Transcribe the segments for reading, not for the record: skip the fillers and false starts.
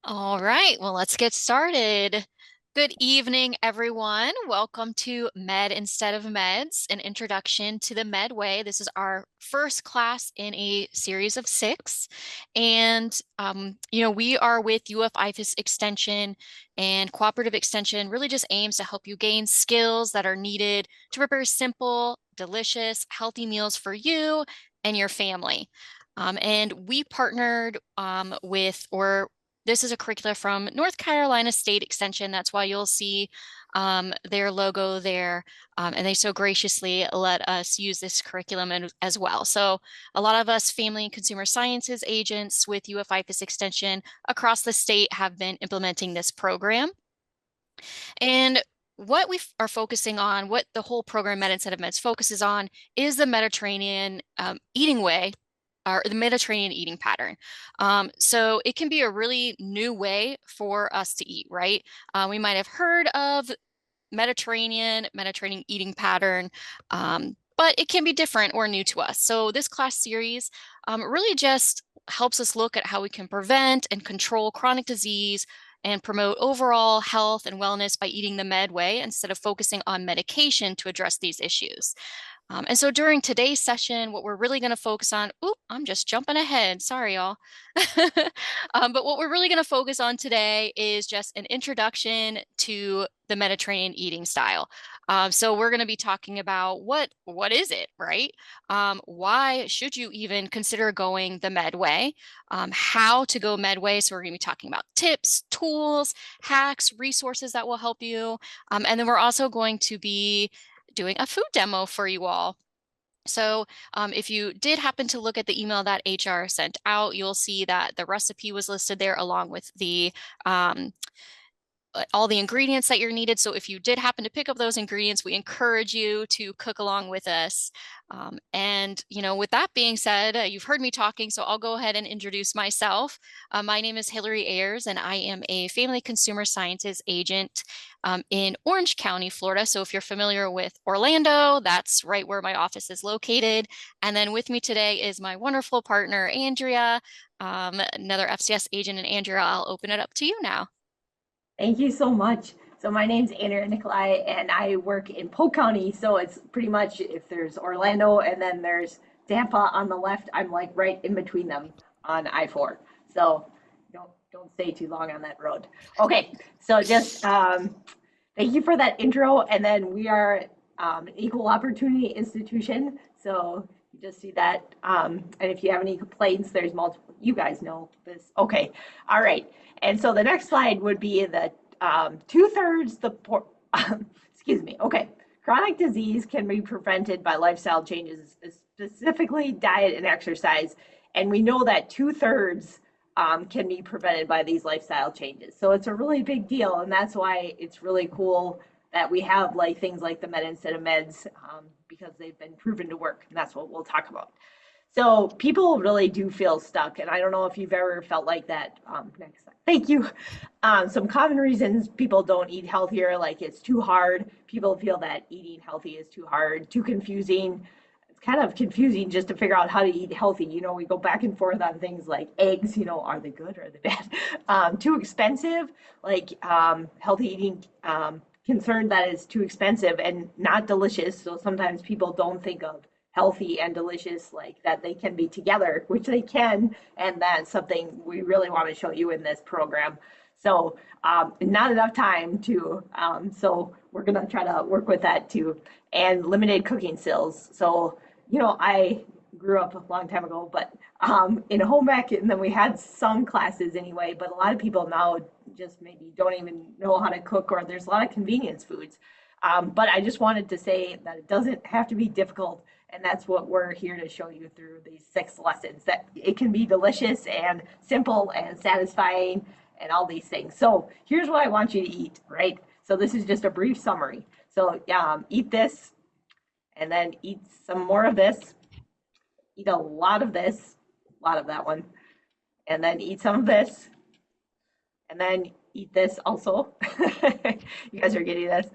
All right, well, let's get started. Good evening, everyone. Welcome to Med Instead of Meds, an introduction to the Med Way. This is our first class in a series of six. And, we are with IFAS Extension, and Cooperative Extension really just aims to help you gain skills that are needed to prepare simple, delicious, healthy meals for you and your family. And we partnered this is a curricula from North Carolina State Extension. That's why you'll see their logo there. And they so graciously let us use this curriculum as well. So a lot of us family and consumer sciences agents with UFIFAS Extension across the state have been implementing this program. And what we are focusing on, what the whole program Med Instead of Meds focuses on, is the Mediterranean eating way, or the Mediterranean eating pattern. So it can be a really new way for us to eat, right? We might have heard of Mediterranean eating pattern, but it can be different or new to us. So this class series really just helps us look at how we can prevent and control chronic disease and promote overall health and wellness by eating the med way instead of focusing on medication to address these issues. And so during today's session, what we're really going to focus on, I'm just jumping ahead. Sorry, y'all. But what we're really going to focus on today is just an introduction to the Mediterranean eating style. So we're going to be talking about what is it, right? Why should you even consider going the med way? How to go med way. So we're going to be talking about tips, tools, hacks, resources that will help you. And then we're also going to be doing a food demo for you all. So if you did happen to look at the email that HR sent out, you'll see that the recipe was listed there along with the all the ingredients that you're needed. So if you did happen to pick up those ingredients, we encourage you to cook along with us. With that being said, you've heard me talking, so I'll go ahead and introduce myself. My name is Hillary Ayers, and I am a family consumer sciences agent in Orange County, Florida. So if you're familiar with Orlando, that's right where my office is located. And then with me today is my wonderful partner, Andrea, another FCS agent. And Andrea, I'll open it up to you now. Thank you so much. So my name's Andrea Nicolai, and I work in Polk County. So it's pretty much if there's Orlando and then there's Tampa on the left, I'm like right in between them on I-4. So don't stay too long on that road. Okay, so just thank you for that intro. And then we are an equal opportunity institution. So you just see that. And if you have any complaints, there's multiple. You guys know this. Okay, all right. And so the next slide would be the two-thirds excuse me. Okay, chronic disease can be prevented by lifestyle changes, specifically diet and exercise. And we know that two-thirds can be prevented by these lifestyle changes. So it's a really big deal, and that's why it's really cool that we have like things like the Med Instead of Meds because they've been proven to work, and that's what we'll talk about. So people really do feel stuck, and I don't know if you've ever felt like that. Next slide. Thank you. Some common reasons people don't eat healthier, like it's too hard. People feel that eating healthy is too hard, too confusing. It's kind of confusing just to figure out how to eat healthy. We go back and forth on things like eggs, are they good or are they bad? Too expensive, like healthy eating, concerned that it's too expensive and not delicious. So sometimes people don't think of healthy and delicious like that they can be together, which they can, and that's something we really want to show you in this program. So not enough time to so we're going to try to work with that too. And limited cooking skills. So I grew up a long time ago, but in home ec, and then we had some classes anyway, but a lot of people now just maybe don't even know how to cook, or there's a lot of convenience foods. But I just wanted to say that it doesn't have to be difficult. And that's what we're here to show you through these 6 lessons, that it can be delicious and simple and satisfying and all these things. So here's what I want you to eat, right? So this is just a brief summary. So eat this, and then eat some more of this, eat a lot of this, a lot of that one, and then eat some of this, and then eat this also. You guys are getting this.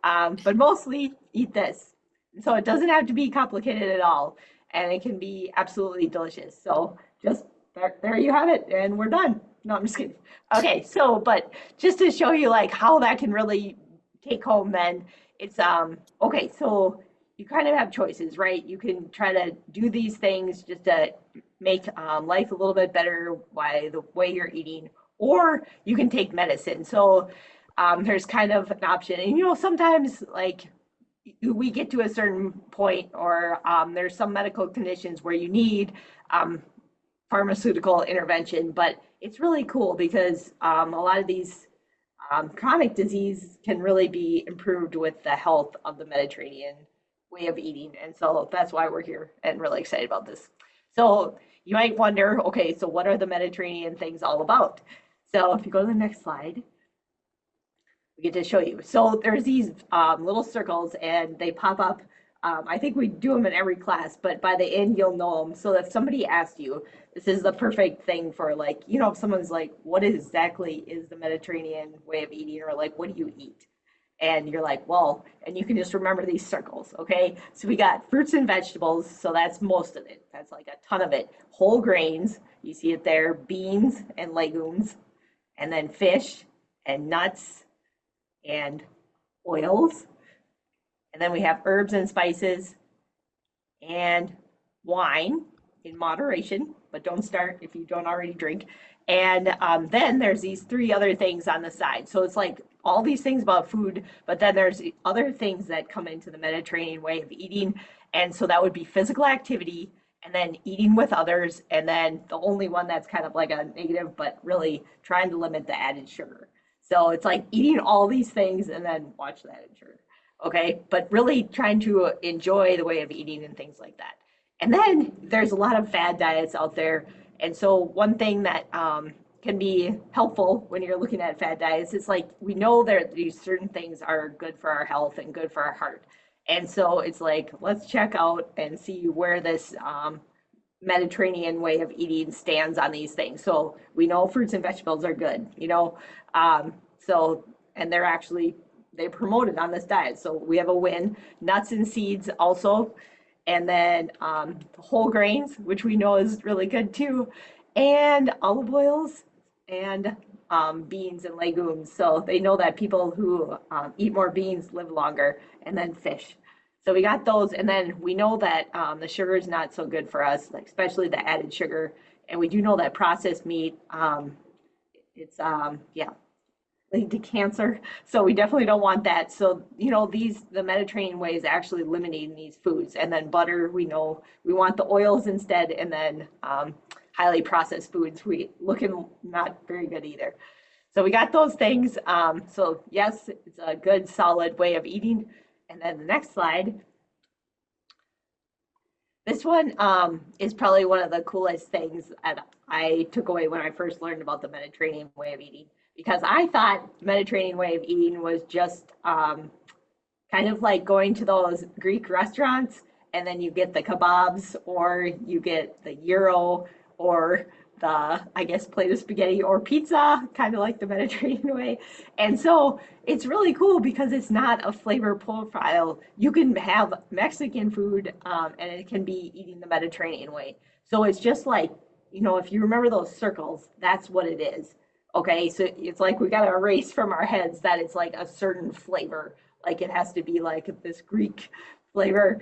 But mostly eat this. So it doesn't have to be complicated at all, and it can be absolutely delicious. So just there you have it, and we're done. No, I'm just kidding. Okay, so but just to show you like how that can really take home then, it's okay, so you kind of have choices, right? You can try to do these things just to make life a little bit better by the way you're eating, or you can take medicine. So there's kind of an option. And sometimes like we get to a certain point, or there's some medical conditions where you need um, pharmaceutical intervention, but it's really cool because a lot of these chronic disease can really be improved with the health of the Mediterranean way of eating. And so that's why we're here and really excited about this. So you might wonder, okay, so what are the Mediterranean things all about? So if you go to the next slide, we get to show you. So there's these little circles and they pop up. I think we do them in every class, but by the end you'll know them. So if somebody asks you, this is the perfect thing for like, if someone's like, what exactly is the Mediterranean way of eating? Or like, what do you eat? And you're like, well, and you can just remember these circles, okay? So we got fruits and vegetables, so that's most of it. That's like a ton of it. Whole grains, you see it there, beans and legumes, and then fish and nuts and oils. And then we have herbs and spices and wine in moderation, but don't start if you don't already drink. And then there's these three other things on the side. So it's like all these things about food, but then there's other things that come into the Mediterranean way of eating. And so that would be physical activity and then eating with others. And then the only one that's kind of like a negative, but really trying to limit the added sugar. So it's like eating all these things and then watch the added sugar. Okay, but really trying to enjoy the way of eating and things like that. And then there's a lot of fad diets out there. And so one thing that can be helpful when you're looking at fad diets is like we know that these certain things are good for our health and good for our heart. And so it's like, let's check out and see where this Mediterranean way of eating stands on these things. So we know fruits and vegetables are good. So, and they promote it on this diet. So we have a win. Nuts and seeds also. And then whole grains, which we know is really good too. And olive oils and beans and legumes. So they know that people who eat more beans live longer. And then fish. So we got those. And then we know that the sugar is not so good for us, like especially the added sugar. And we do know that processed meat, yeah, lead to cancer. So we definitely don't want that. So, the Mediterranean way is actually eliminating these foods. And then butter, we know we want the oils instead. And then highly processed foods, we looking not very good either. So we got those things. So yes, it's a good solid way of eating. And then the next slide. This one is probably one of the coolest things that I took away when I first learned about the Mediterranean way of eating, because I thought the Mediterranean way of eating was just kind of like going to those Greek restaurants and then you get the kebabs or you get the gyro or the, I guess, plate of spaghetti or pizza, kind of like the Mediterranean way. And so it's really cool because it's not a flavor profile. You can have Mexican food and it can be eating the Mediterranean way. So it's just like, if you remember those circles, that's what it is. Okay, so it's like we got to erase from our heads that it's like a certain flavor, like it has to be like this Greek flavor.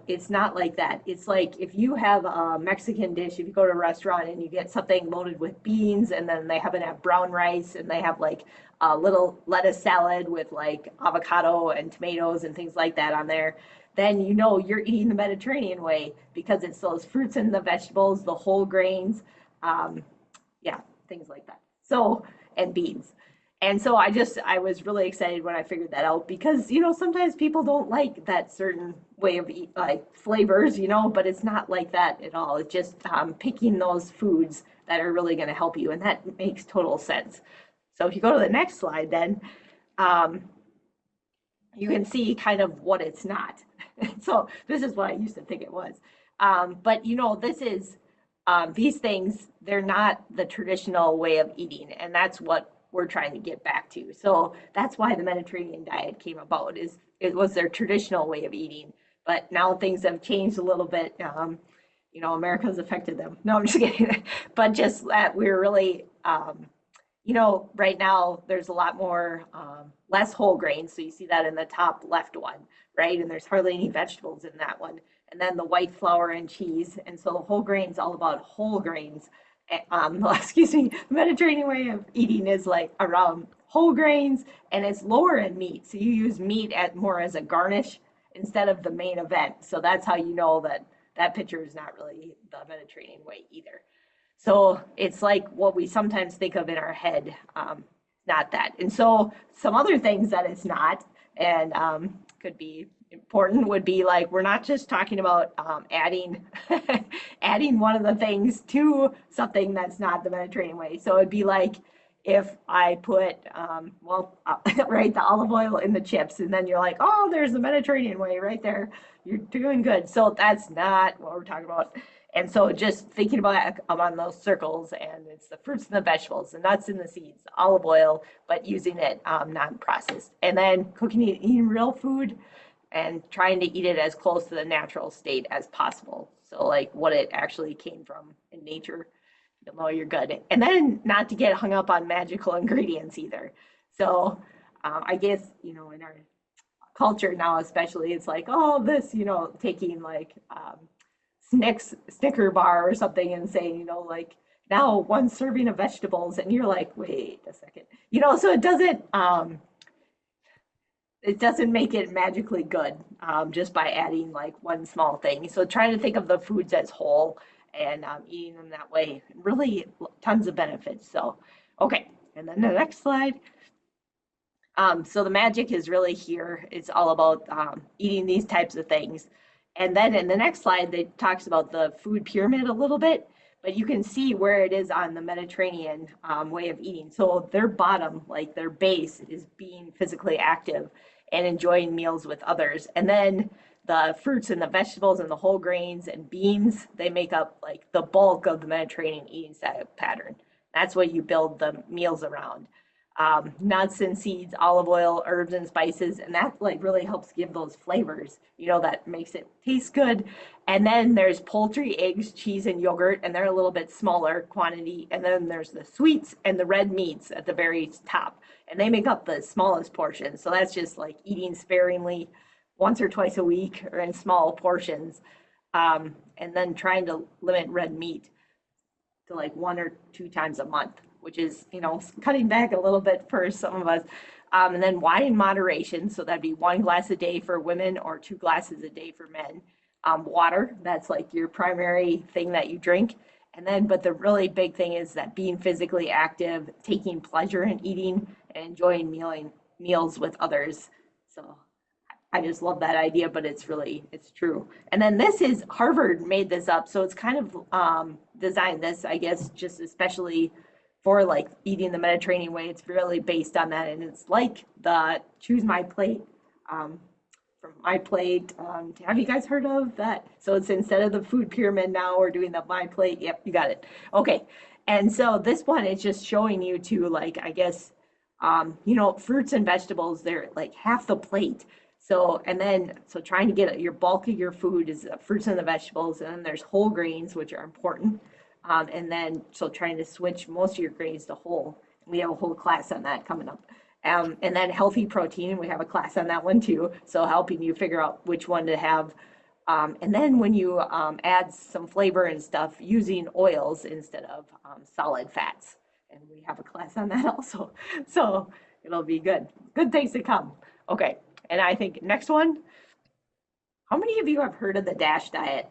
It's not like that. It's like if you have a Mexican dish, if you go to a restaurant and you get something loaded with beans and then they happen to have brown rice and they have like a little lettuce salad with like avocado and tomatoes and things like that on there, then you're eating the Mediterranean way because it's those fruits and the vegetables, the whole grains, yeah, things like that. So, and beans. And so I was really excited when I figured that out because, sometimes people don't like that certain way of like flavors, but it's not like that at all. It's just picking those foods that are really going to help you. And that makes total sense. So if you go to the next slide, then um, you can see kind of what it's not. So this is what I used to think it was. But, this is these things, they're not the traditional way of eating. And that's what we're trying to get back to. So that's why the Mediterranean diet came about, is it was their traditional way of eating. But now things have changed a little bit. America's affected them. No, I'm just kidding. But just that we're really right now there's a lot more, less whole grains. So you see that in the top left one, right? And there's hardly any vegetables in that one. And then the white flour and cheese. And so the whole grains, all about whole grains. Excuse me, the Mediterranean way of eating is like around whole grains and it's lower in meat. So you use meat at more as a garnish instead of the main event. So that's how you know that that picture is not really the Mediterranean way either. So it's like what we sometimes think of in our head, not that. And so some other things that it's not, and could be important, would be like we're not just talking about adding adding one of the things to something that's not the Mediterranean way. So it'd be like if I put right, the olive oil in the chips, and then you're like, oh, there's the Mediterranean way right there. You're doing good. So that's not what we're talking about. And so just thinking about those circles, and it's the fruits and the vegetables, the nuts and the seeds, the olive oil, but using it non-processed. And then cooking and eating real food and trying to eat it as close to the natural state as possible. So like what it actually came from in nature, you'll know you're good. And then not to get hung up on magical ingredients either. So I guess, in our culture now especially, it's like, oh, this, taking like Snicker bar or something and saying, like now one serving of vegetables, and you're like, wait a second, so it doesn't make it magically good, just by adding like one small thing. So trying to think of the foods as whole and eating them that way, really tons of benefits. So, okay, and then the next slide. So the magic is really here. It's all about eating these types of things. And then in the next slide, they talks about the food pyramid a little bit, but you can see where it is on the Mediterranean way of eating. So their bottom, like their base, is being physically active and enjoying meals with others. And then the fruits and the vegetables and the whole grains and beans, they make up like the bulk of the Mediterranean eating style pattern. That's what you build the meals around. Nuts and seeds, olive oil, herbs and spices, and that like really helps give those flavors, that makes it taste good. And then there's poultry, eggs, cheese, and yogurt, and they're a little bit smaller quantity. And then there's the sweets and the red meats at the very top, and they make up the smallest portion. So that's just like eating sparingly once or twice a week or in small portions. And then trying to limit red meat to like 1 or 2 times a month, which is, cutting back a little bit for some of us. And then wine in moderation. So that'd be 1 glass a day for women or 2 glasses a day for men. Water, that's like your primary thing that you drink. And then, but the really big thing is that being physically active, taking pleasure in eating, and enjoying meals with others. So I just love that idea, but it's true. And then this is Harvard made this up. So it's kind of designed this, I guess, just especially for like eating the Mediterranean way. It's really based on that. And it's like the choose my plate, from my plate. Have you guys heard of that? So it's instead of the food pyramid now, we're doing the my plate. Yep, you got it. Okay. And so this one is just showing you to like, I guess, fruits and vegetables, they're like half the plate. So, and then, so trying to get your bulk of your food is the fruits and the vegetables, and then there's whole grains, which are important. And then, so trying to switch most of your grains to whole. We have a whole class on that coming up. And then healthy protein, we have a class on that one too. So helping you figure out which one to have. And then when you add some flavor and stuff, using oils instead of solid fats. And we have a class on that also. So it'll be good. Good things to come. Okay. And I think next one, how many of you have heard of the DASH diet?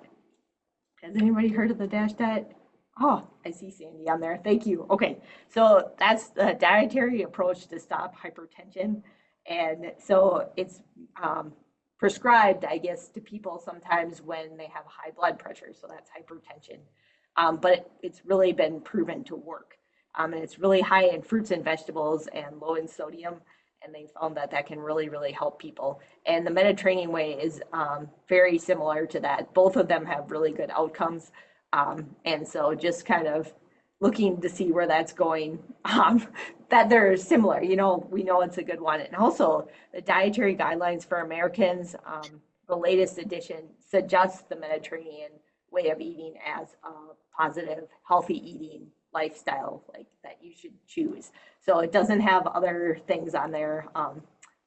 Has anybody heard of the DASH diet? Oh, I see Sandy on there. Thank you. Okay, so that's the dietary approach to stop hypertension. And so it's prescribed, I guess, to people sometimes when they have high blood pressure. So that's hypertension. But it's really been proven to work. And it's really high in fruits and vegetables and low in sodium. And they found that that can really, really help people. And the Mediterranean way is very similar to that. Both of them have really good outcomes. And so just kind of looking to see where that's going, that they're similar, we know it's a good one. And also the dietary guidelines for Americans, the latest edition suggests the Mediterranean way of eating as a positive, healthy eating lifestyle like that you should choose. So it doesn't have other things on there,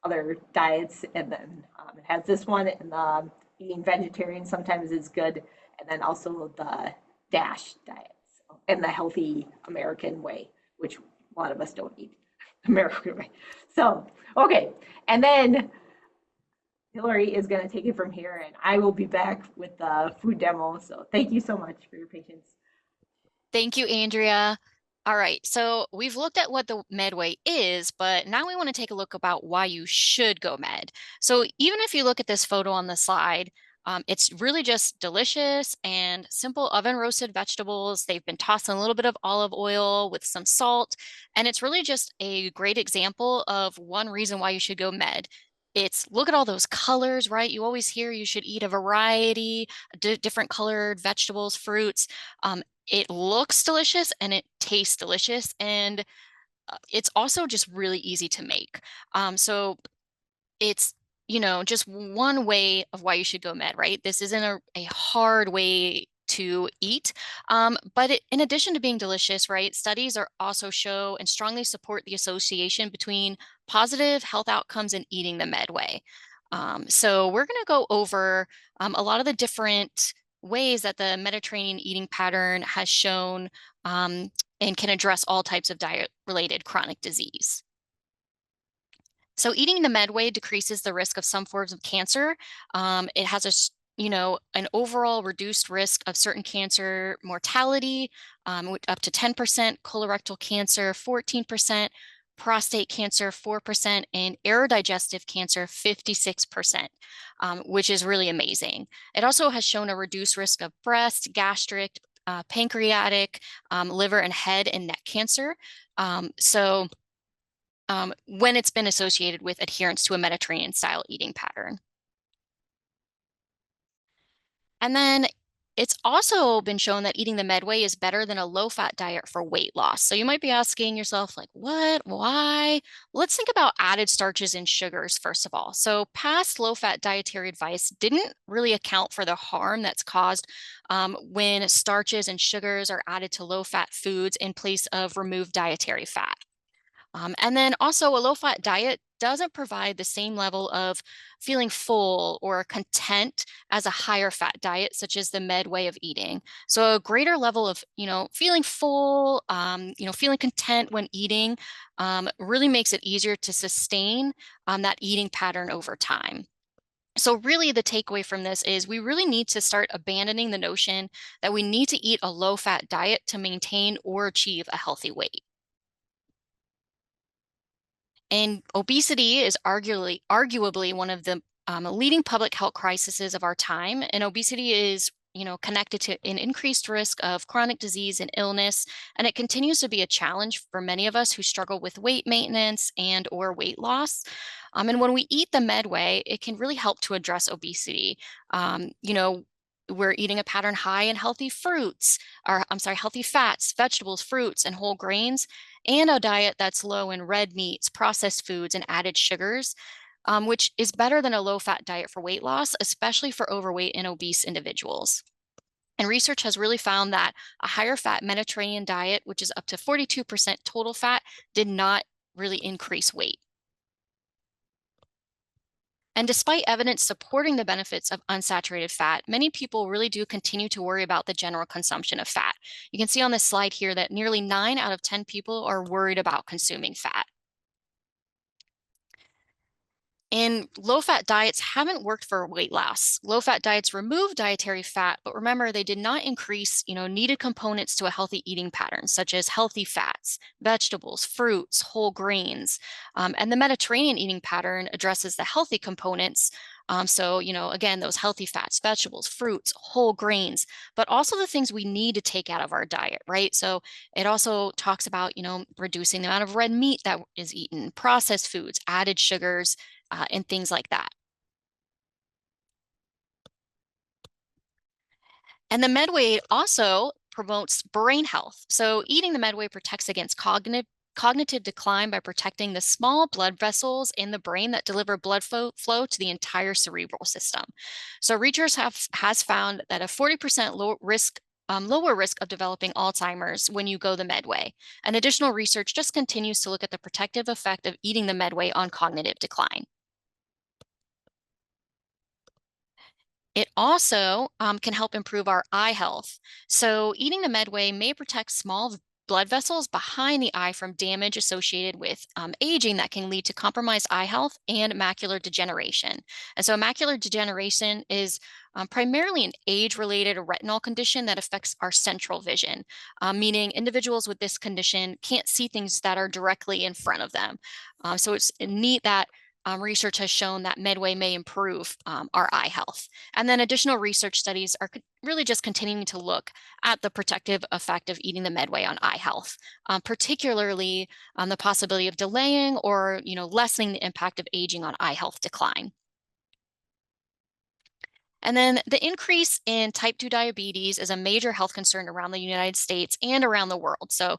other diets, and then it has this one, and eating vegetarian sometimes is good, and then also the DASH diet, so, and the healthy American way, which a lot of us don't eat American way. So okay, and then Hillary is going to take it from here, and I will be back with the food demo. So thank you so much for your patience. Thank you, Andrea. All right, so we've looked at what the Medway is, but now we want to take a look about why you should go Med. So even if you look at this photo on the slide, it's really just delicious and simple oven roasted vegetables. They've been tossed in a little bit of olive oil with some salt, and it's really just a great example of one reason why you should go Med. It's look at all those colors, right? You always hear you should eat a variety, different colored vegetables, fruits. It looks delicious and it tastes delicious, and it's also just really easy to make. So it's, just one way of why you should go Med, right? This isn't a hard way to eat. But in addition to being delicious, right, studies are also show and strongly support the association between positive health outcomes and eating the Med way. So we're going to go over a lot of the different ways that the Mediterranean eating pattern has shown and can address all types of diet-related chronic disease. So eating the Medway decreases the risk of some forms of cancer. It has an overall reduced risk of certain cancer mortality, up to 10%, colorectal cancer, 14%, prostate cancer, 4%, and aerodigestive cancer, 56%, which is really amazing. It also has shown a reduced risk of breast, gastric, pancreatic, liver, and head and neck cancer. When it's been associated with adherence to a Mediterranean style eating pattern. And then it's also been shown that eating the Medway is better than a low-fat diet for weight loss. So you might be asking yourself, like, what? Why? Let's think about added starches and sugars, first of all. So past low-fat dietary advice didn't really account for the harm that's caused when starches and sugars are added to low-fat foods in place of removed dietary fat. And then also a low-fat diet doesn't provide the same level of feeling full or content as a higher fat diet, such as the Med way of eating. So a greater level of, feeling full, feeling content when eating really makes it easier to sustain that eating pattern over time. So really the takeaway from this is we really need to start abandoning the notion that we need to eat a low-fat diet to maintain or achieve a healthy weight. And obesity is arguably one of the leading public health crises of our time. And obesity is, connected to an increased risk of chronic disease and illness. And it continues to be a challenge for many of us who struggle with weight maintenance and or weight loss. And when we eat the Medway, it can really help to address obesity. We're eating a pattern high in healthy fruits, or I'm sorry, healthy fats, vegetables, fruits, and whole grains, and a diet that's low in red meats, processed foods, and added sugars, which is better than a low-fat diet for weight loss, especially for overweight and obese individuals. And research has really found that a higher fat Mediterranean diet, which is up to 42% total fat, did not really increase weight. And despite evidence supporting the benefits of unsaturated fat, many people really do continue to worry about the general consumption of fat. You can see on this slide here that nearly 9 out of 10 people are worried about consuming fat. And low-fat diets haven't worked for weight loss. Low-fat diets remove dietary fat, but remember, they did not increase, needed components to a healthy eating pattern, such as healthy fats, vegetables, fruits, whole grains. And the Mediterranean eating pattern addresses the healthy components. So, again, those healthy fats, vegetables, fruits, whole grains, but also the things we need to take out of our diet, right? So it also talks about, reducing the amount of red meat that is eaten, processed foods, added sugars, and things like that. And the Medway also promotes brain health. So eating the Medway protects against cognitive decline by protecting the small blood vessels in the brain that deliver blood flow to the entire cerebral system. So researchers has found that a 40% low risk lower risk of developing Alzheimer's when you go the med way. And additional research just continues to look at the protective effect of eating the med way on cognitive decline. It also can help improve our eye health. So, eating the Medway may protect small blood vessels behind the eye from damage associated with aging that can lead to compromised eye health and macular degeneration. And so, macular degeneration is primarily an age related retinal condition that affects our central vision, meaning individuals with this condition can't see things that are directly in front of them. So, it's neat that. Research has shown that Medway may improve our eye health. And then additional research studies are really just continuing to look at the protective effect of eating the Medway on eye health, particularly the possibility of delaying or lessening the impact of aging on eye health decline. And then the increase in type 2 diabetes is a major health concern around the United States and around the world. So,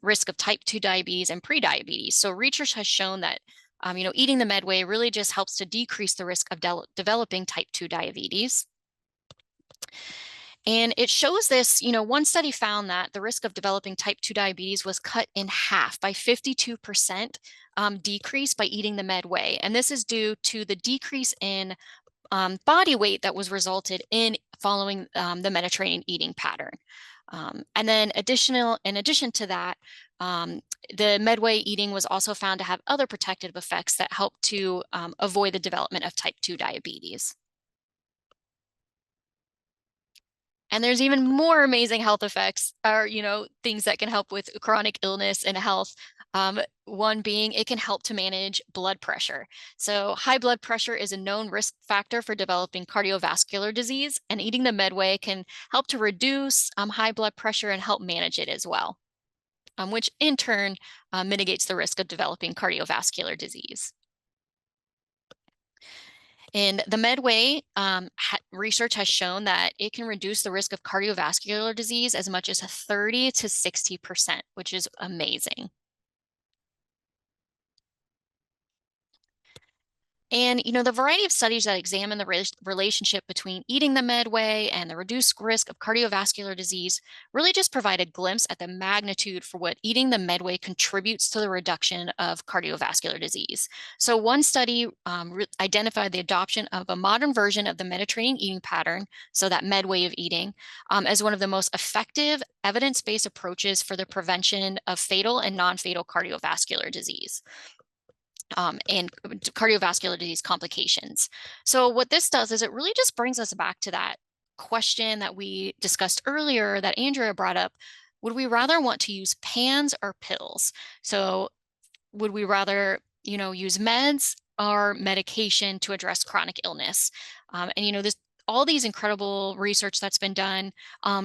risk of type 2 diabetes and prediabetes. So, research has shown that eating the Medway really just helps to decrease the risk of developing type 2 diabetes. And it shows this, one study found that the risk of developing type 2 diabetes was cut in half by 52% decrease by eating the Medway. And this is due to the decrease in body weight that was resulted in following the Mediterranean eating pattern. And then in addition to that, the Medway eating was also found to have other protective effects that help to avoid the development of type 2 diabetes. And there's even more amazing health effects or, things that can help with chronic illness and health. One being it can help to manage blood pressure. So high blood pressure is a known risk factor for developing cardiovascular disease, and eating the Medway can help to reduce high blood pressure and help manage it as well, which in turn mitigates the risk of developing cardiovascular disease. In the Medway, research has shown that it can reduce the risk of cardiovascular disease as much as 30 to 60%, which is amazing. And, the variety of studies that examine the relationship between eating the Medway and the reduced risk of cardiovascular disease really just provide a glimpse at the magnitude for what eating the Medway contributes to the reduction of cardiovascular disease. So one study identified the adoption of a modern version of the Mediterranean eating pattern, so that Medway of eating, as one of the most effective evidence-based approaches for the prevention of fatal and non-fatal cardiovascular disease. And cardiovascular disease complications. So what this does is it really just brings us back to that question that we discussed earlier that Andrea brought up. Would we rather want to use pans or pills? So would we rather, use meds or medication to address chronic illness? And this all these incredible research that's been done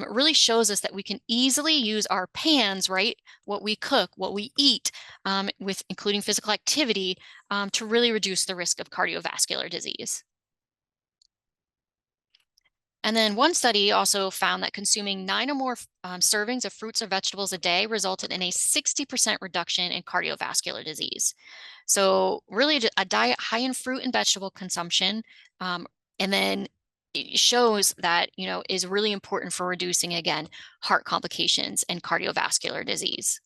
really shows us that we can easily use our pans, right? What we cook, what we eat, with including physical activity, to really reduce the risk of cardiovascular disease. And then one study also found that consuming 9 or more servings of fruits or vegetables a day resulted in a 60% reduction in cardiovascular disease. So really a diet high in fruit and vegetable consumption, and then it shows that, is really important for reducing, again, heart complications and cardiovascular disease.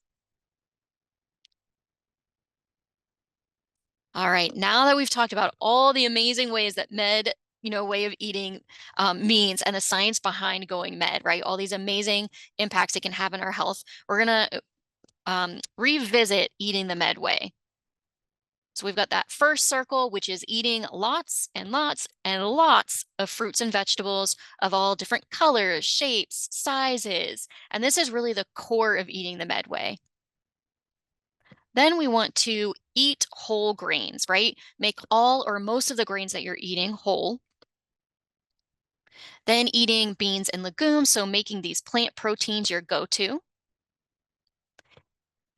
All right, now that we've talked about all the amazing ways that way of eating means and the science behind going med, right? All these amazing impacts it can have on our health. We're going to revisit eating the med way. So we've got that first circle, which is eating lots and lots and lots of fruits and vegetables of all different colors, shapes, sizes. And this is really the core of eating the med way. Then we want to eat whole grains, right? Make all or most of the grains that you're eating whole. Then eating beans and legumes, so making these plant proteins your go-to.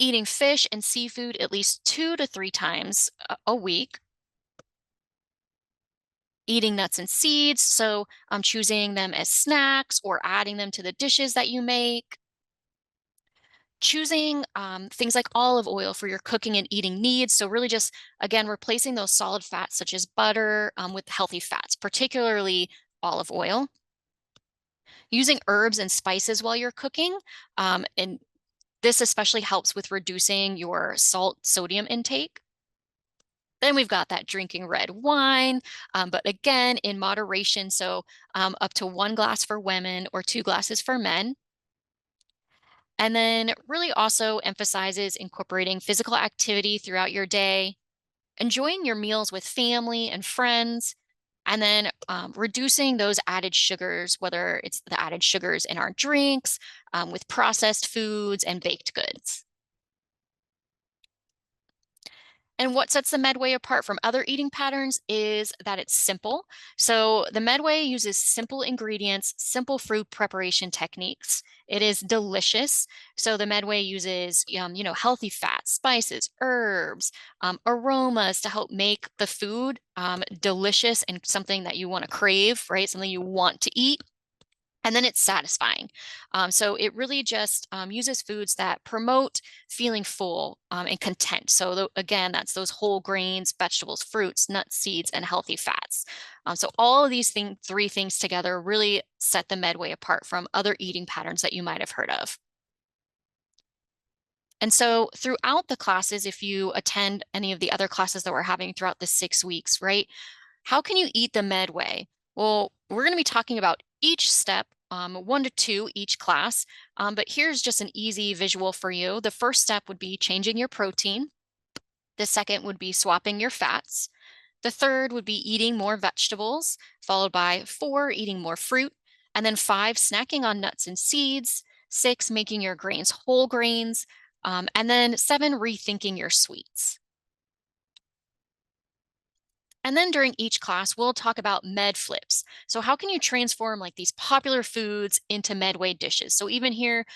Eating fish and seafood at least 2 to 3 times a week. Eating nuts and seeds, so choosing them as snacks or adding them to the dishes that you make. Choosing things like olive oil for your cooking and eating needs. So really just, again, replacing those solid fats such as butter with healthy fats, particularly olive oil. Using herbs and spices while you're cooking, and this especially helps with reducing your salt sodium intake. Then we've got that drinking red wine, but again, in moderation. So up to 1 glass for women or 2 glasses for men. And then really also emphasizes incorporating physical activity throughout your day, enjoying your meals with family and friends, and then reducing those added sugars, whether it's the added sugars in our drinks, with processed foods and baked goods. And what sets the Medway apart from other eating patterns is that it's simple. So the Medway uses simple ingredients, simple food preparation techniques. It is delicious. So the Medway uses, healthy fats, spices, herbs, aromas to help make the food delicious and something that you want to crave, right? Something you want to eat. And then it's satisfying. So it really just uses foods that promote feeling full and content. So again, that's those whole grains, vegetables, fruits, nuts, seeds, and healthy fats. So all of these three things together really set the Medway apart from other eating patterns that you might have heard of. And so throughout the classes, if you attend any of the other classes that we're having throughout the 6 weeks, right? How can you eat the Medway? Well, we're going to be talking about each step, 1 to 2 each class. But here's just an easy visual for you. The first step would be changing your protein. The second would be swapping your fats. The third would be eating more vegetables, followed by 4, eating more fruit, and then 5, snacking on nuts and seeds, 6, making your grains whole grains, and then 7, rethinking your sweets. And then during each class, we'll talk about med flips. So how can you transform like these popular foods into Medway dishes? So even here,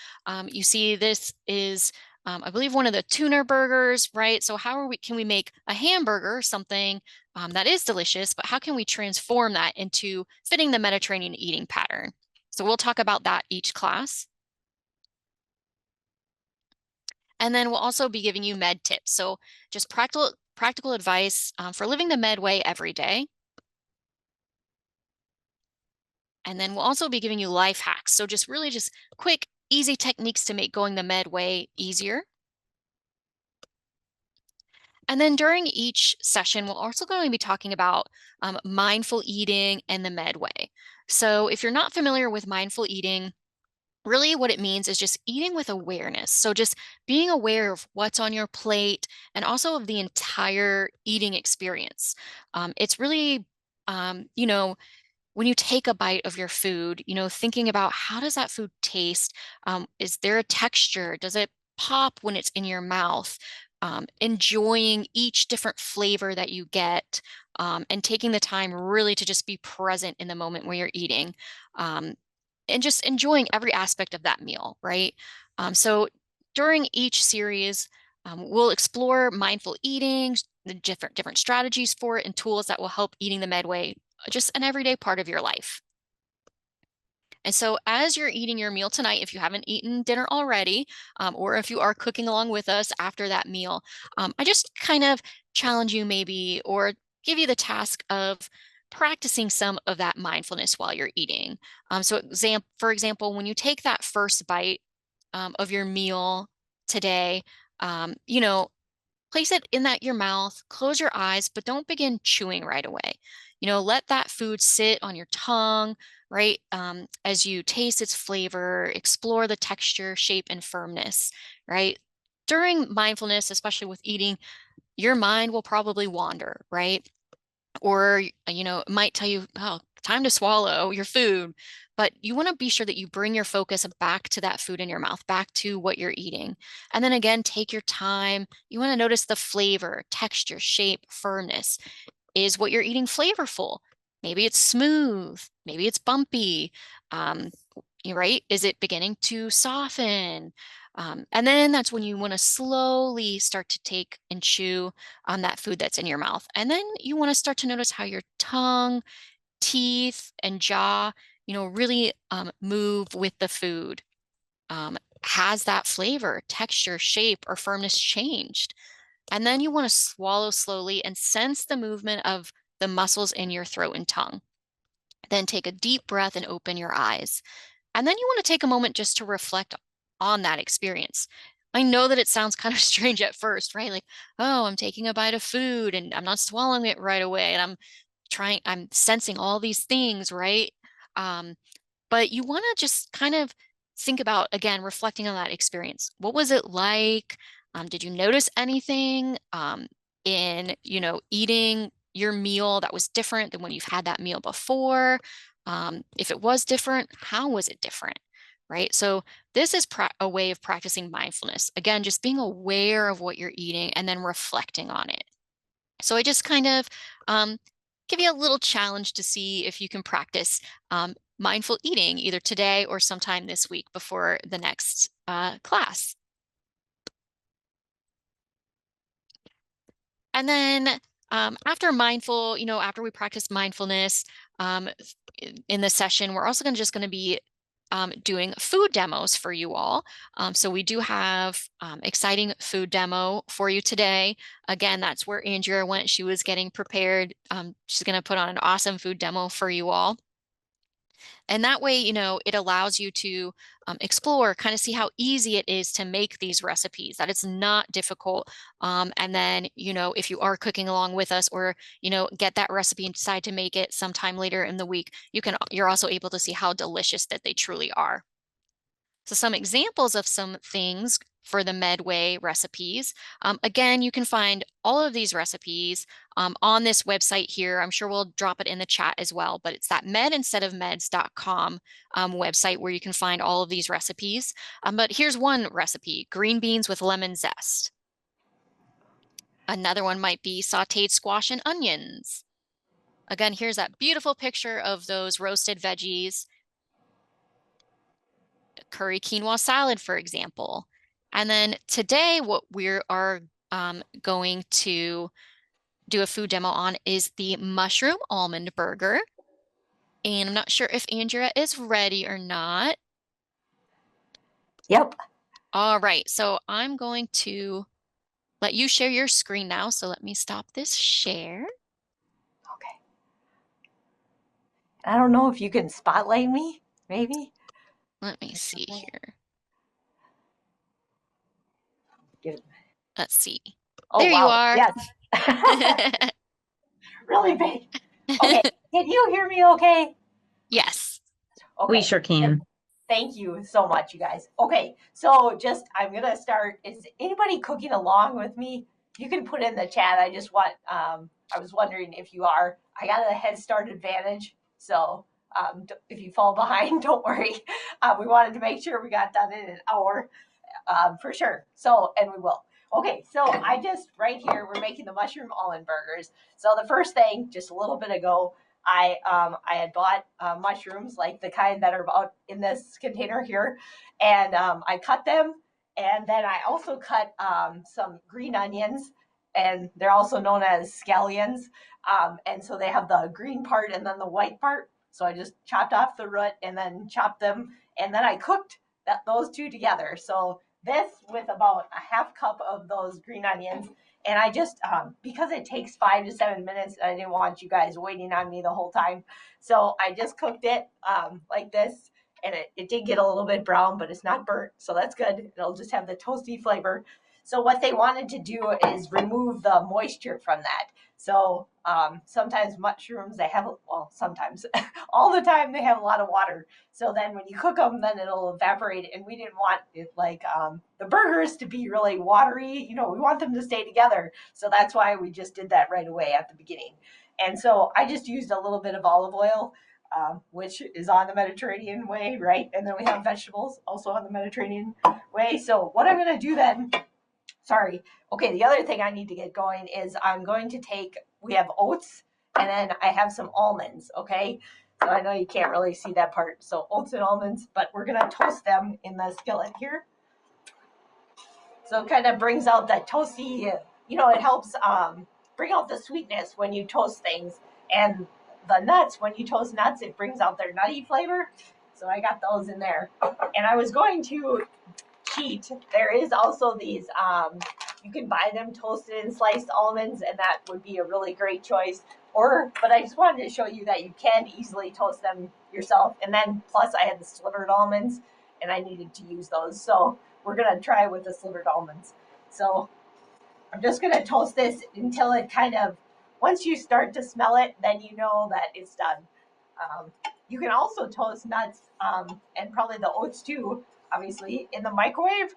you see this is, I believe, one of the tuna burgers, right? So can we make a hamburger, something that is delicious, but how can we transform that into fitting the Mediterranean eating pattern? So we'll talk about that each class. And then we'll also be giving you med tips. So just practical advice for living the Medway every day. And then we'll also be giving you life hacks. So just quick, easy techniques to make going the Medway easier. And then during each session, we're also going to be talking about mindful eating and the Medway. So if you're not familiar with mindful eating, really what it means is just eating with awareness. So just being aware of what's on your plate and also of the entire eating experience. It's really, when you take a bite of your food, thinking about how does that food taste? Is there a texture? Does it pop when it's in your mouth? Enjoying each different flavor that you get, and taking the time really to just be present in the moment where you're eating, um, and just enjoying every aspect of that meal, right? So during each series, we'll explore mindful eating, the different strategies for it, and tools that will help eating the Medway just an everyday part of your life. And so, as you're eating your meal tonight, if you haven't eaten dinner already, or if you are cooking along with us after that meal, I just kind of challenge you maybe, or give you the task of practicing some of that mindfulness while you're eating. For example, when you take that first bite of your meal today, um, you know, place it in your mouth, close your eyes, but don't begin chewing right away. Let that food sit on your tongue, right? As you taste its flavor, explore the texture, shape, and firmness, right? During mindfulness, especially with eating, your mind will probably wander, right? Or, it might tell you, oh, time to swallow your food. But you want to be sure that you bring your focus back to that food in your mouth, back to what you're eating. And then again, take your time. You want to notice the flavor, texture, shape, firmness. Is what you're eating flavorful? Maybe it's smooth, maybe it's bumpy. Um, you're right. Is it beginning to soften? And then that's when you want to slowly start to take and chew on that food that's in your mouth. And then you want to start to notice how your tongue, teeth, and jaw, really move with the food. Has that flavor, texture, shape, or firmness changed? And then you want to swallow slowly and sense the movement of the muscles in your throat and tongue. Then take a deep breath and open your eyes. And then you want to take a moment just to reflect on that experience. I know that it sounds kind of strange at first, right? Like, oh, I'm taking a bite of food and I'm not swallowing it right away. And I'm sensing all these things, right? Um, but you want to just kind of think about, again, reflecting on that experience. What was it like? Did you notice anything in, eating your meal that was different than when you've had that meal before? If it was different, how was it different? Right. So this is a way of practicing mindfulness. Again, just being aware of what you're eating and then reflecting on it. So I just kind of give you a little challenge to see if you can practice mindful eating either today or sometime this week before the next class. And then after we practice mindfulness um, in the session, we're also just going to be doing food demos for you all. So we do have exciting food demo for you today. Again, that's where Andrea went. She was getting prepared. She's going to put on an awesome food demo for you all. And that way, it allows you to explore, kind of see how easy it is to make these recipes, that it's not difficult. And then, if you are cooking along with us or, get that recipe and decide to make it sometime later in the week, you're also able to see how delicious that they truly are. So some examples of some things for the Medway recipes. Again, you can find all of these recipes on this website here. I'm sure we'll drop it in the chat as well, but it's that medinsteadofmeds.com website where you can find all of these recipes. But here's one recipe, green beans with lemon zest. Another one might be sauteed squash and onions. Again, here's that beautiful picture of those roasted veggies. Curry quinoa salad, for example. And then today, what we are going to do a food demo on is the mushroom almond burger. And I'm not sure if Andrea is ready or not. Yep. All right, so I'm going to let you share your screen now. So let me stop this share. Okay. I don't know if you can spotlight me, maybe. Let me see here. Get- Let's see. Oh, There you wow. are. Yes. Really big. Okay. Can you hear me okay? Yes. Okay. We sure can. Thank you so much, you guys. Okay, so I'm gonna start. Is anybody cooking along with me? You can put in the chat. I was wondering if you are. I got a head start advantage, so if you fall behind, don't worry. We wanted to make sure we got done in an hour, for sure. So, and we will. Okay, so right here, we're making the mushroom almond burgers. So the first thing, just a little bit ago, I had bought mushrooms, like the kind that are about in this container here, and I cut them, and then I also cut some green onions, and they're also known as scallions, and so they have the green part and then the white part. So I just chopped off the root and then chopped them, and then I cooked those two together. So this with about a half cup of those green onions. And I just, because it takes 5 to 7 minutes, I didn't want you guys waiting on me the whole time. So I just cooked it like this. And it did get a little bit brown, but it's not burnt. So that's good. It'll just have the toasty flavor. So what they wanted to do is remove the moisture from that. So sometimes mushrooms, sometimes all the time they have a lot of water. So then when you cook them, then it'll evaporate. And we didn't want it like the burgers to be really watery. We want them to stay together. So that's why we just did that right away at the beginning. And so I just used a little bit of olive oil, which is on the Mediterranean way, right? And then we have vegetables also on the Mediterranean way. So what I'm going to do then, sorry. Okay, the other thing I need to get going is we have oats and then I have some almonds, okay? So I know you can't really see that part. So oats and almonds, but we're gonna toast them in the skillet here. So it kind of brings out that toasty, it helps bring out the sweetness when you toast things. And the nuts, when you toast nuts, it brings out their nutty flavor. So I got those in there. And I was going to cheat. There is also these You can buy them toasted and sliced almonds, and that would be a really great choice. But I just wanted to show you that you can easily toast them yourself. And then plus I had the slivered almonds and I needed to use those. So we're gonna try with the slivered almonds. So I'm just gonna toast this until it kind of, once you start to smell it, then you know that it's done. You can also toast nuts and probably the oats too, obviously, in the microwave.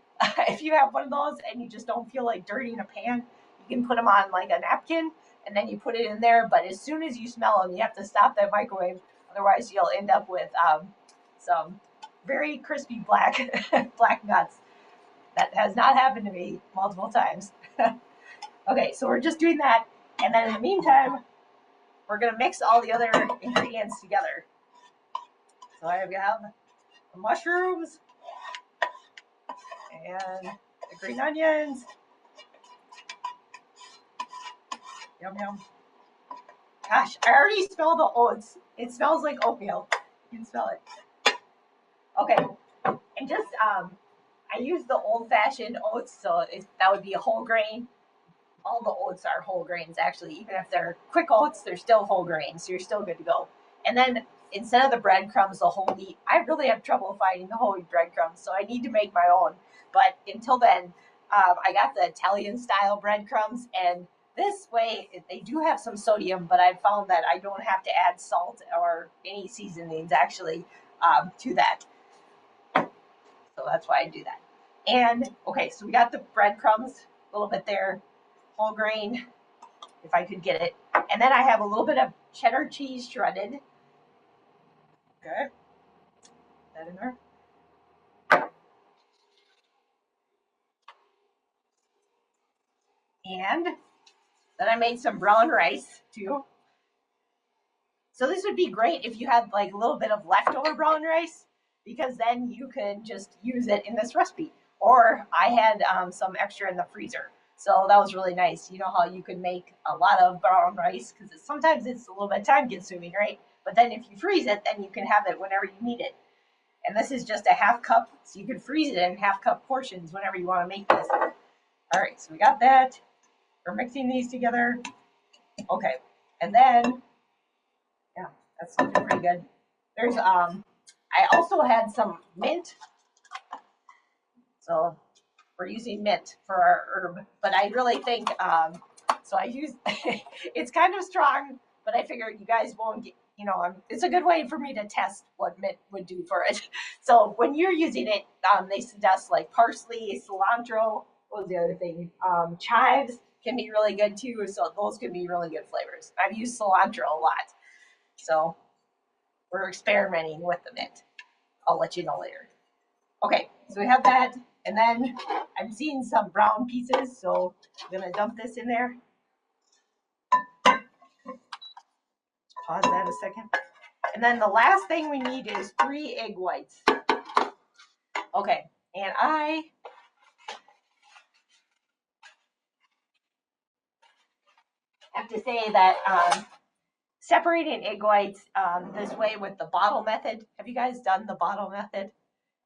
If you have one of those and you just don't feel like dirtying a pan, you can put them on like a napkin and then you put it in there. But as soon as you smell them, you have to stop that microwave. Otherwise, you'll end up with some very crispy black black nuts. That has not happened to me multiple times. Okay, so we're just doing that. And then in the meantime, we're going to mix all the other ingredients together. So I have the mushrooms and the green onions. Yum, yum. Gosh, I already smell the oats. It smells like oatmeal. You can smell it. Okay, and just, I use the old-fashioned oats, so that would be a whole grain. All the oats are whole grains, actually. Even if they're quick oats, they're still whole grains, so you're still good to go. And then instead of the breadcrumbs, the whole wheat, I really have trouble finding the whole wheat breadcrumbs, so I need to make my own. But until then, I got the Italian-style breadcrumbs, and this way, they do have some sodium, but I've found that I don't have to add salt or any seasonings, actually, to that. So that's why I do that. And, okay, so we got the breadcrumbs, a little bit there, whole grain, if I could get it. And then I have a little bit of cheddar cheese shredded. Okay. That in there. And then I made some brown rice too. So this would be great if you had like a little bit of leftover brown rice, because then you can just use it in this recipe. Or I had some extra in the freezer. So that was really nice. You know how you can make a lot of brown rice, because sometimes it's a little bit time consuming, right? But then if you freeze it, then you can have it whenever you need it. And this is just a half cup, so you can freeze it in half cup portions whenever you want to make this. All right, so we got that. We're mixing these together. Okay, and then, yeah, that's looking pretty good. There's, I also had some mint. So we're using mint for our herb, but I really think, so I use, it's kind of strong, but I figured you guys won't get, it's a good way for me to test what mint would do for it. So when you're using it, they suggest like parsley, cilantro, what was the other thing? Chives can be really good too. So those can be really good flavors. I've used cilantro a lot. So we're experimenting with the mint. I'll let you know later. Okay, so we have that. And then I'm seeing some brown pieces, so I'm gonna dump this in there. Pause that a second. And then the last thing we need is 3 egg whites. Okay, and I have to say that separating egg whites this way with the bottle method. Have you guys done the bottle method?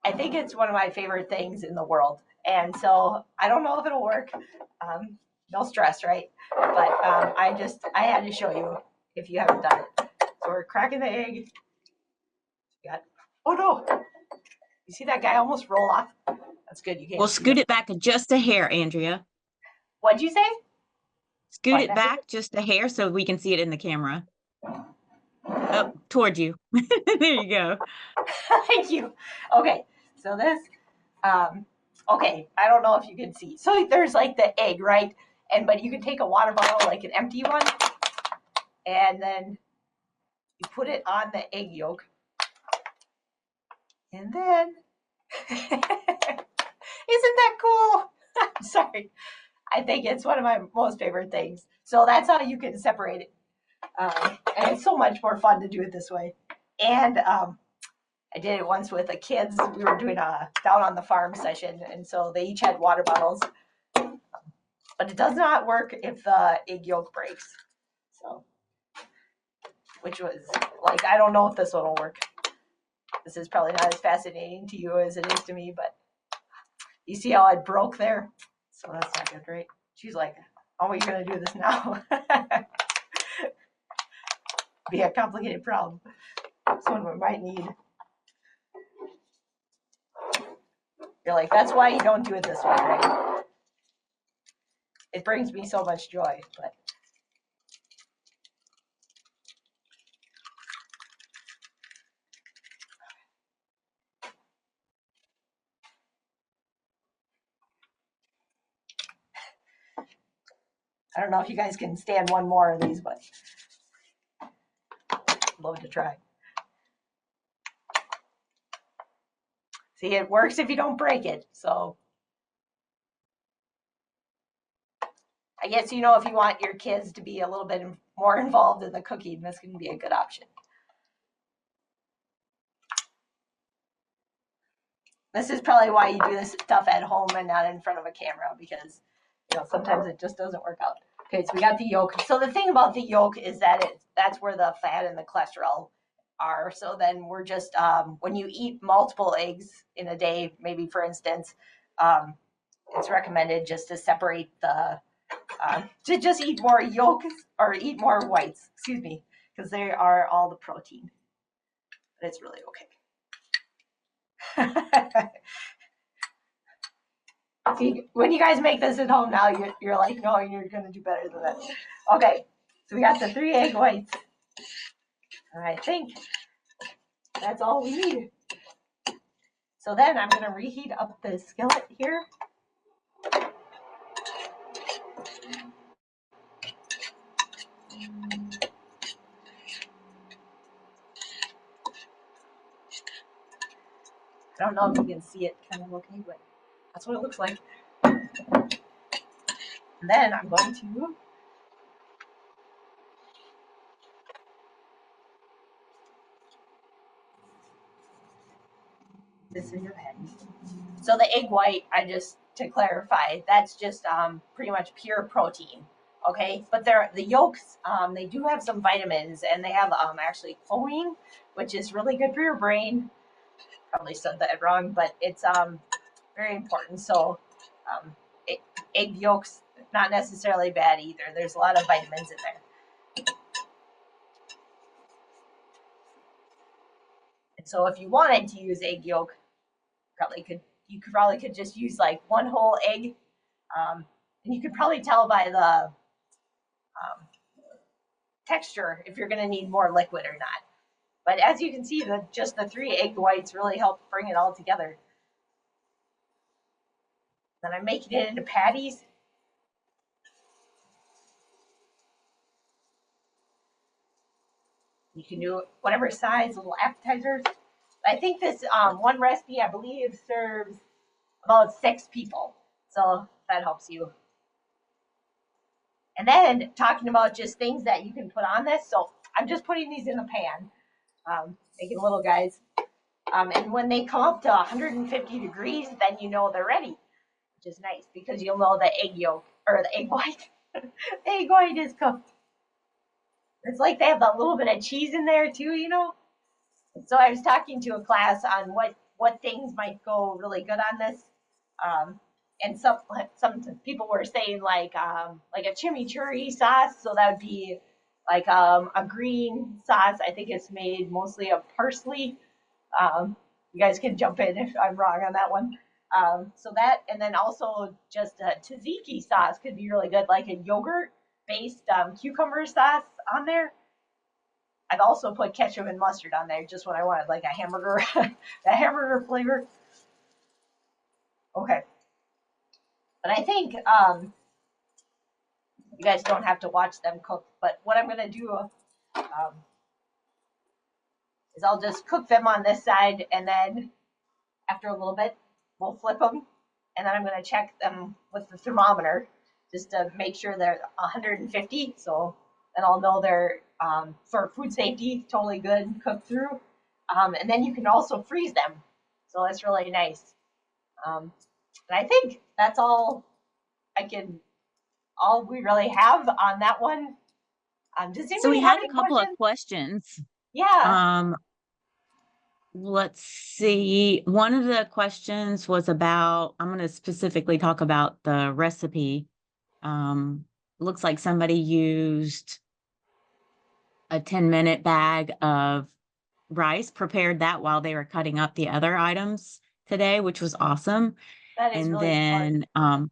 I think it's one of my favorite things in the world. And so I don't know if it'll work. No stress, right? But I had to show you if you haven't done it. So we're cracking the egg. Oh no! You see that guy almost roll off? That's good. You can't. Well, scoot it back just a hair, Andrea. What'd you say? Scoot it back just a hair so we can see it in the camera. Oh, toward you. There you go. Thank you. Okay, so this, okay, I don't know if you can see. So there's like the egg, right? But you can take a water bottle, like an empty one, and then you put it on the egg yolk. And then, isn't that cool? I'm sorry. I think it's one of my most favorite things. So that's how you can separate it. And it's so much more fun to do it this way. And I did it once with the kids. We were doing a down on the farm session, and so they each had water bottles. But it does not work if the egg yolk breaks. So, which was like, I don't know if this one will work. This is probably not as fascinating to you as it is to me, but you see how it broke there? So that's not good, right? She's like, "Oh, you're gonna do this now?" Be a complicated problem. Someone we might need. You're like, that's why you don't do it this way, right? It brings me so much joy, but I don't know if you guys can stand one more of these, but I'd love to try. See, it works if you don't break it. So I guess, you know, if you want your kids to be a little bit more involved in the cooking, this can be a good option. This is probably why you do this stuff at home and not in front of a camera, because, you know, sometimes it just doesn't work out. Okay, so we got the yolk. So the thing about the yolk is that that's where the fat and the cholesterol are. So then we're just, when you eat multiple eggs in a day, maybe for instance, it's recommended just to separate to just eat more yolks or eat more whites, excuse me, because they are all the protein. But it's really okay. See, when you guys make this at home now, you're like, no, you're going to do better than that. Okay, so we got the 3 egg whites. And I think that's all we need. So then I'm going to reheat up the skillet here. I don't know if you can see it kind of okay, but that's what it looks like. And then I'm going to this in your head. So the egg white, to clarify, that's just pretty much pure protein. Okay, but the yolks, they do have some vitamins, and they have actually choline, which is really good for your brain. Probably said that wrong, but it's very important. So egg yolks, not necessarily bad either. There's a lot of vitamins in there. And so if you wanted to use egg yolk, you probably could just use like one whole egg, and you could probably tell by the texture if you're going to need more liquid or not. But as you can see, just the 3 egg whites really help bring it all together. Then I'm making it into patties. You can do whatever size, little appetizers. I think this one recipe, I believe, serves about 6 people. So that helps you. And then talking about just things that you can put on this. So I'm just putting these in the pan, making little guys. And when they come up to 150 degrees, then you know they're ready, which is nice because you'll know the egg yolk or the egg white. The egg white is cooked. It's like they have that little bit of cheese in there too, you know. So I was talking to a class on what things might go really good on this, and some people were saying like a chimichurri sauce. So that would be like a green sauce. I think it's made mostly of parsley. You guys can jump in if I'm wrong on that one. So that, and then also just a tzatziki sauce could be really good, like a yogurt-based cucumber sauce on there. I've also put ketchup and mustard on there just when I wanted like a hamburger, a hamburger flavor. Okay. But I think you guys don't have to watch them cook. But what I'm going to do is I'll just cook them on this side, and then after a little bit, we'll flip them, and then I'm going to check them with the thermometer just to make sure they're 150. So then I'll know they're for food safety, totally good, cooked through. And then you can also freeze them. So that's really nice. And I think that's all we really have on that one. Does anybody So we had have a couple of questions. Yeah. let's see. One of the questions was about, I'm going to specifically talk about the recipe. Um, Looks like somebody used a 10-minute bag of rice, prepared that while they were cutting up the other items today, which was awesome. That is And really smart. then,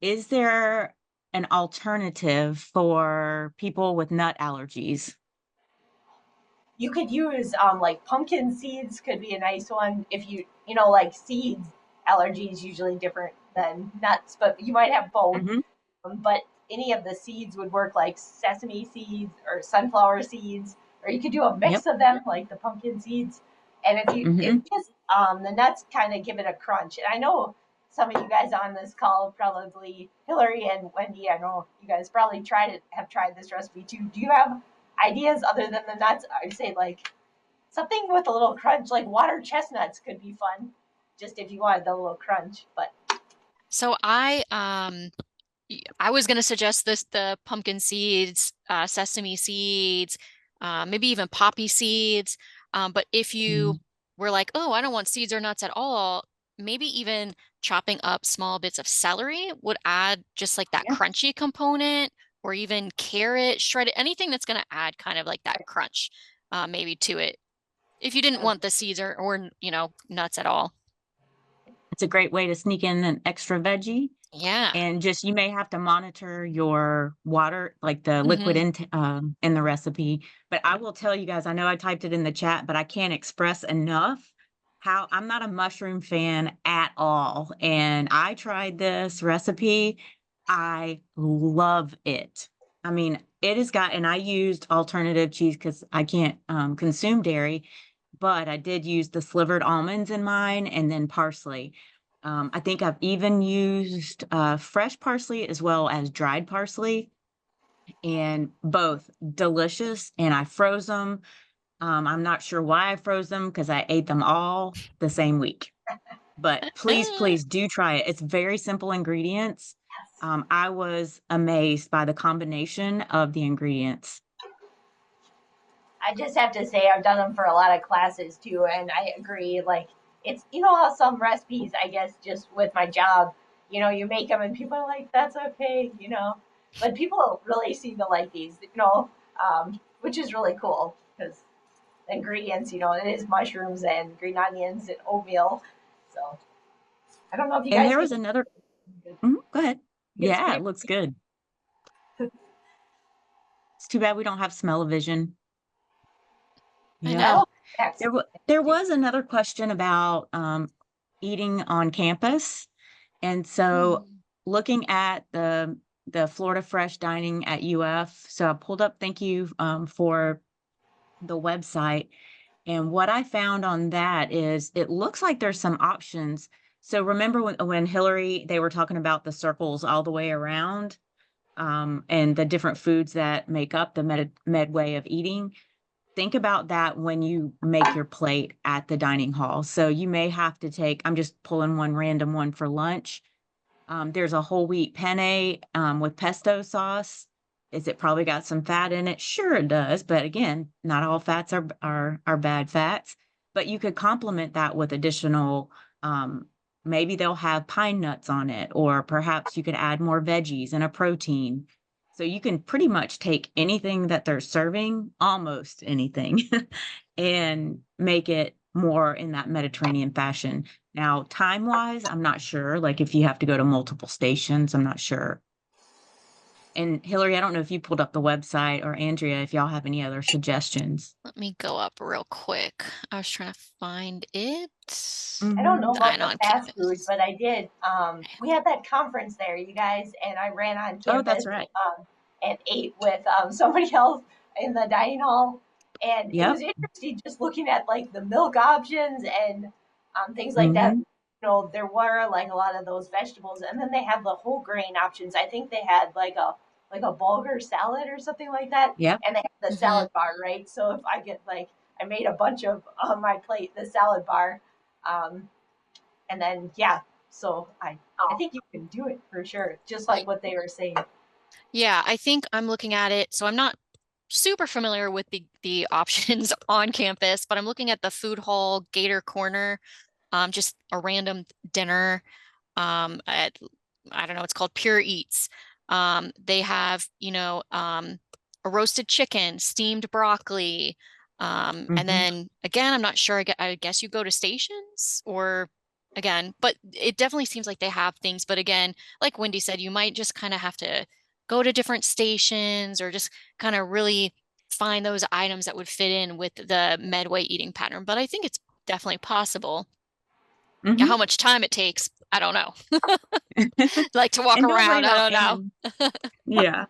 is there an alternative for people with nut allergies? You could use like pumpkin seeds could be a nice one if you know like seeds allergies usually different than nuts, but you might have both. Hmm. But any of the seeds would work, like sesame seeds or sunflower seeds, or you could do a Yep. mix of them, like the pumpkin seeds. And if Hmm. just the nuts kind of give it a crunch. And I know some of you guys on this call, probably Hillary and Wendy, I know you guys probably have tried this recipe too. Do you have ideas other than the nuts? I'd say like something with a little crunch, like water chestnuts could be fun, just if you wanted the little crunch. But So I was going to suggest the pumpkin seeds, sesame seeds, maybe even poppy seeds. But if you were like, oh, I don't want seeds or nuts at all, maybe even chopping up small bits of celery would add just like that Yeah, crunchy component, or even carrot, shredded, anything that's going to add kind of like that crunch, maybe to it. If you didn't want the seeds or nuts at all. it's a great way to sneak in an extra veggie. Yeah. And just you may have to monitor your water, like the liquid Hmm. in the recipe. But I will tell you guys, I know I typed it in the chat, but I can't express enough how I'm not a mushroom fan at all. And I tried this recipe. I love it. I mean, it has got, and I used alternative cheese because I can't consume dairy, but I did use the slivered almonds in mine and then parsley. I think I've even used fresh parsley as well as dried parsley, and both delicious. And I froze them. I'm not sure why I froze them because I ate them all the same week. But please, please do try it. It's very simple ingredients. I was amazed by the combination of the ingredients. I just have to say I've done them for a lot of classes too, and I agree. Like it's you know how some recipes, I guess, just with my job, you make them and people are like, "That's okay," but people really seem to like these, which is really cool because the ingredients, it is mushrooms and green onions and oatmeal. So I don't know if you And guys there can was another, you go ahead. can Yeah, see. it looks good. It's too bad we don't have smell-o-vision. I Yep. know. Oh, yes. There was another question about eating on campus. And so Mm. looking at the Florida Fresh Dining at UF, so I pulled up, thank you for the website. And what I found on that is it looks like there's some options. So remember when Hillary, they were talking about the circles all the way around, and the different foods that make up the med way of eating. Think about that when you make your plate at the dining hall. So you may have to take, I'm just pulling one random one for lunch. There's a whole wheat penne with pesto sauce. Is it probably got some fat in it? Sure it does, but again, not all fats are bad fats. But you could complement that with additional, um, maybe they'll have pine nuts on it, or perhaps you could add more veggies and a protein. So you can pretty much take anything that they're serving, almost anything, and make it more in that Mediterranean fashion. Now, time-wise, I'm not sure, like, if you have to go to multiple stations, I'm not sure. And Hillary, I don't know if you pulled up the website, or Andrea, if y'all have any other suggestions. Let me go up real quick. I was trying to find it. I don't know Mhm. Dine about the on fast food, campus. but I did. We had that conference there, you guys, and I ran on Oh, that's campus right. and ate with somebody else in the dining hall, and it was Yep. interesting just looking at like the milk options and things like that. Mhm. There were like a lot of those vegetables, and then they had the whole grain options. I think they had like a bulgur salad or something like that, Yep. and they had the Hmm. salad bar, right? So if I get like I made a bunch of on my plate the salad bar. Um, and then yeah, so I think you can do it for sure, just like what they were saying. Yeah, I think I'm looking at it. So I'm not super familiar with the options on campus, but I'm looking at the food hall Gator Corner, just a random dinner at, I don't know, it's called Pure Eats. They have, a roasted chicken, steamed broccoli. And Hmm. then again, I'm not sure. I guess you go to stations or again, but it definitely seems like they have things. But again, like Wendy said, you might just kind of have to go to different stations or just kind of really find those items that would fit in with the Medway eating pattern. But I think it's definitely possible. Yeah, how Hmm. much time it takes, I don't know. Like to walk And don't worry around, I about don't know. aiming. Yeah.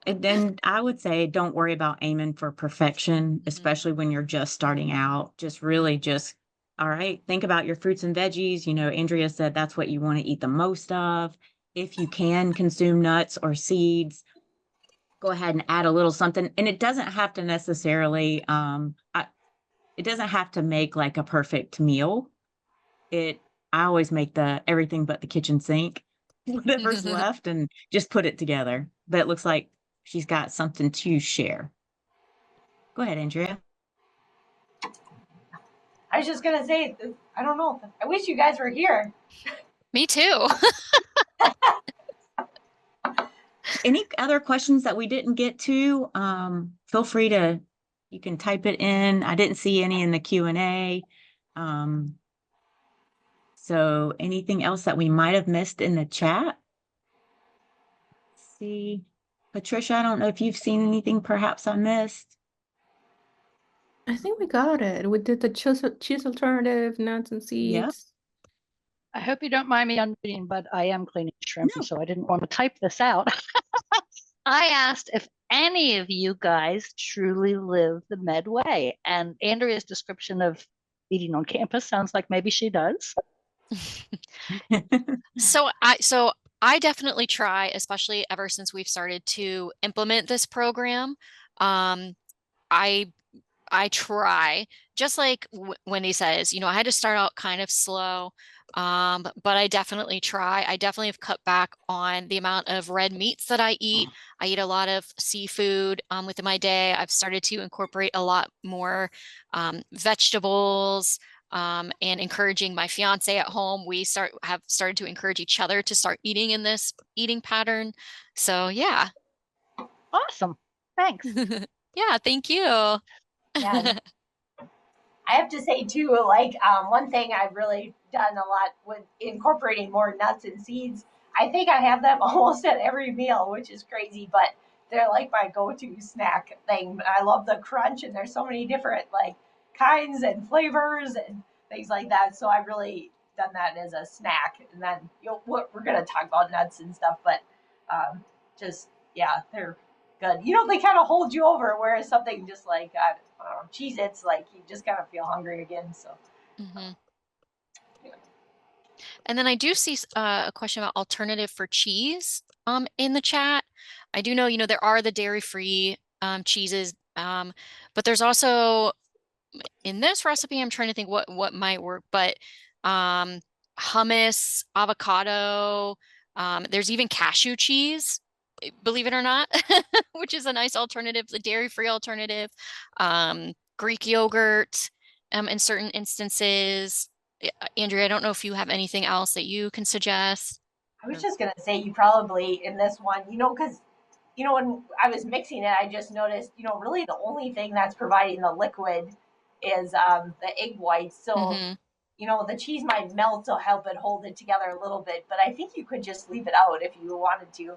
And then I would say don't worry about aiming for perfection, Mhm. especially when you're just starting out. Just really just, all right, think about your fruits and veggies. Andrea said that's what you want to eat the most of. If you can consume nuts or seeds, go ahead and add a little something. And it doesn't have to necessarily, it doesn't have to make like a perfect meal. It, I always make the everything but the kitchen sink, whatever's left, and just put it together. But it looks like she's got something to share. Go ahead, Andrea. I was just gonna say, I don't know. I wish you guys were here. Me too. Any other questions that we didn't get to? Feel free to, you can type it in. I didn't see any in the Q&A. Um, so anything else that we might have missed in the chat? See, Patricia, I don't know if you've seen anything perhaps I missed. I think we got it. We did the cheese alternative, nuts and Yep. seeds. I hope you don't mind me unmuting, but I am cleaning shrimp, No. so I didn't want to type this out. I asked if any of you guys truly live the Medway, and Andrea's description of eating on campus sounds like maybe she does. So I definitely try, especially ever since we've started to implement this program. Um, I I try, just like Wendy says, I had to start out kind of slow, but I definitely try. I definitely have cut back on the amount of red meats that I eat. I eat a lot of seafood within my day. I've started to incorporate a lot more vegetables. And encouraging my fiance at home, have started to encourage each other to start eating in this eating pattern. So yeah. Awesome. Thanks. Yeah, thank you. Yeah, I have to say too, like one thing I've really done a lot with incorporating more nuts and seeds. I think I have them almost at every meal, which is crazy, but they're like my go-to snack thing. I love the crunch, and there's so many different like kinds and flavors and things like that. So I've really done that as a snack. And then we're gonna talk about nuts and stuff, but just yeah, they're good. They kind of hold you over, whereas something just like Cheez Its, like you just kind of feel hungry again. So, Mhm. yeah. And then I do see a question about alternative for cheese in the chat. I do know, there are the dairy-free cheeses, but there's also in this recipe, I'm trying to think what might work, but um, hummus, avocado, there's even cashew cheese, believe it or not, which is a nice alternative, the dairy-free alternative, Greek yogurt, in certain instances. Andrea, I don't know if you have anything else that you can suggest. I was just gonna say you probably in this one, because when I was mixing it, I just noticed, really the only thing that's providing the liquid is the egg whites. So, Mm-hmm. the cheese might melt to help it hold it together a little bit, but I think you could just leave it out if you wanted to.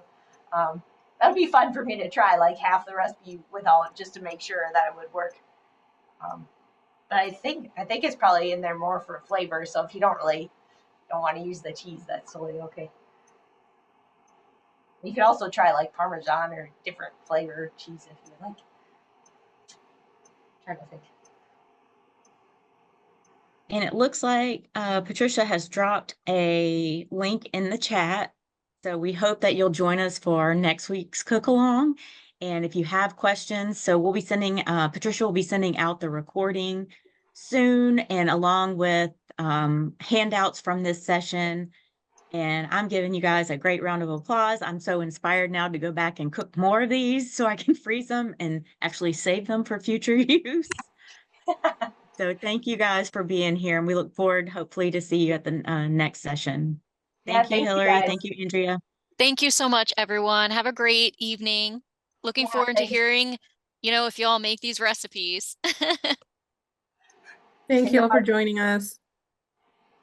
That would be fun for me to try, like half the recipe without, just to make sure that it would work. Um, but I think it's probably in there more for flavor. So if you don't want to use the cheese, that's totally okay. You could also try like Parmesan or different flavor cheese if you like. Trying to think. And it looks like Patricia has dropped a link in the chat. So we hope that you'll join us for next week's cook along. And if you have questions, so we'll be sending, Patricia will be sending out the recording soon, and along with handouts from this session And I'm giving you guys a great round of applause. I'm so inspired now to go back and cook more of these so I can freeze them and actually save them for future use. So thank you guys for being here, and we look forward hopefully to see you at the next session. Thank you, thank you, Hillary. guys. Thank you, Andrea. Thank you so much, everyone. Have a great evening. Looking Yeah, forward to thanks. hearing, if you all make these recipes. Thank you all for joining us.